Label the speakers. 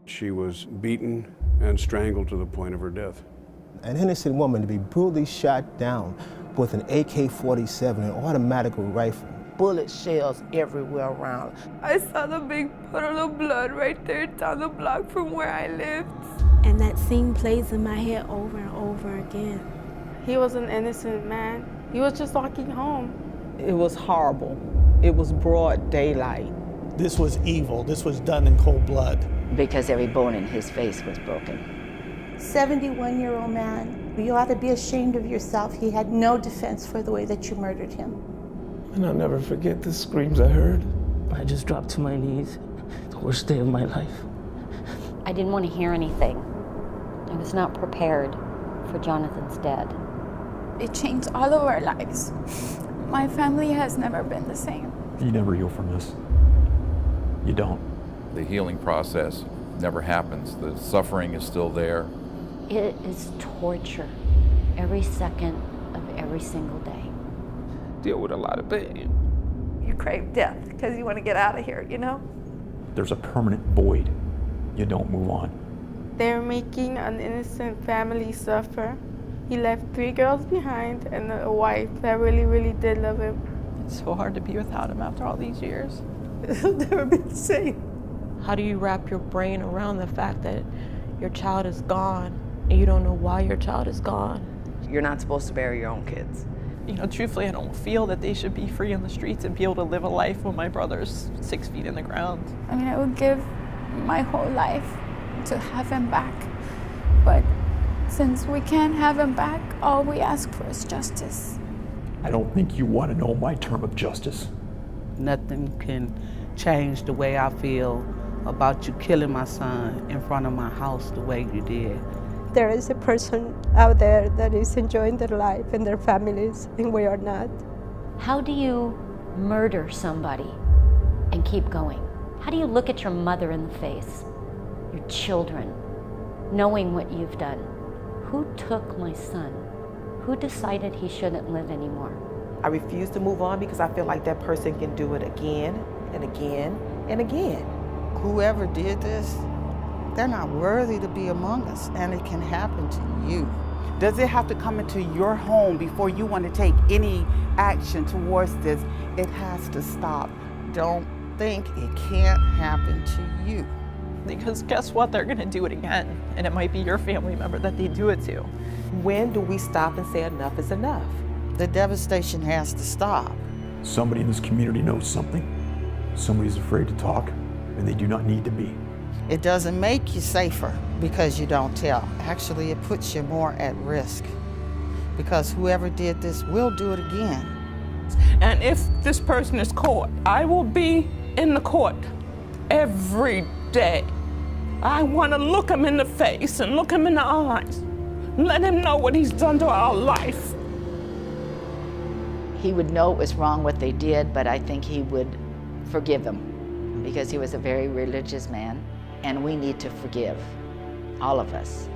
Speaker 1: She was beaten and strangled to the point of her death.
Speaker 2: An innocent woman to be brutally shot down with an AK-47, an automatic rifle.
Speaker 3: Bullet shells everywhere around.
Speaker 4: I saw the big puddle of blood right there down the block from where I lived.
Speaker 5: And that scene plays in my head over and over again.
Speaker 6: He was an innocent man. He was just walking home.
Speaker 3: It was horrible. It was broad daylight.
Speaker 7: This was evil. This was done in cold blood.
Speaker 8: Because every bone in his face was broken.
Speaker 9: 71-year-old man, you ought to be ashamed of yourself. He had no defense for the way that you murdered him.
Speaker 10: And I'll never forget the screams I heard. I just dropped to my knees. The worst day of my life.
Speaker 8: I didn't want to hear anything. I was not prepared for Jonathan's death.
Speaker 4: It changed all of our lives. My family has never been the same.
Speaker 11: You never heal from this. You don't.
Speaker 12: The healing process never happens. The suffering is still there.
Speaker 8: It is torture every second of every single day.
Speaker 10: Deal with a lot of pain.
Speaker 4: You crave death because you want to get out of here, you know?
Speaker 11: There's a permanent void. You don't move on.
Speaker 6: They're making an innocent family suffer. He left 3 girls behind and a wife that really, really did love him.
Speaker 13: It's so hard to be without him after all these years.
Speaker 3: It'll never be the same.
Speaker 13: How do you wrap your brain around the fact that your child is gone and you don't know why your child is gone?
Speaker 3: You're not supposed to bury your own kids.
Speaker 13: You know, truthfully, I don't feel that they should be free on the streets and be able to live a life when my brother's 6 feet in the ground.
Speaker 4: I mean, I would give my whole life to have him back. But since we can't have him back, all we ask for is justice.
Speaker 11: I don't think you want to know my term of justice.
Speaker 3: Nothing can change the way I feel about you killing my son in front of my house the way you did.
Speaker 5: There is a person out there that is enjoying their life and their families, and we are not.
Speaker 8: How do you murder somebody and keep going? How do you look at your mother in the face, your children, knowing what you've done? Who took my son? Who decided he shouldn't live anymore?
Speaker 3: I refuse to move on because I feel like that person can do it again and again and again.
Speaker 14: Whoever did this, they're not worthy to be among us, and it can happen to you.
Speaker 15: Does it have to come into your home before you want to take any action towards this? It has to stop.
Speaker 14: Don't think it can't happen to you.
Speaker 13: Because guess what? They're going to do it again. And it might be your family member that they do it to.
Speaker 3: When do we stop and say enough is enough?
Speaker 14: The devastation has to stop.
Speaker 11: Somebody in this community knows something. Somebody's afraid to talk, and they do not need to be.
Speaker 14: It doesn't make you safer because you don't tell. Actually, it puts you more at risk because whoever did this will do it again.
Speaker 10: And if this person is caught, I will be in the court every day. I want to look him in the face and look him in the eyes. Let him know what he's done to our life.
Speaker 8: He would know it was wrong what they did, but I think he would forgive them because he was a very religious man, and we need to forgive, all of us.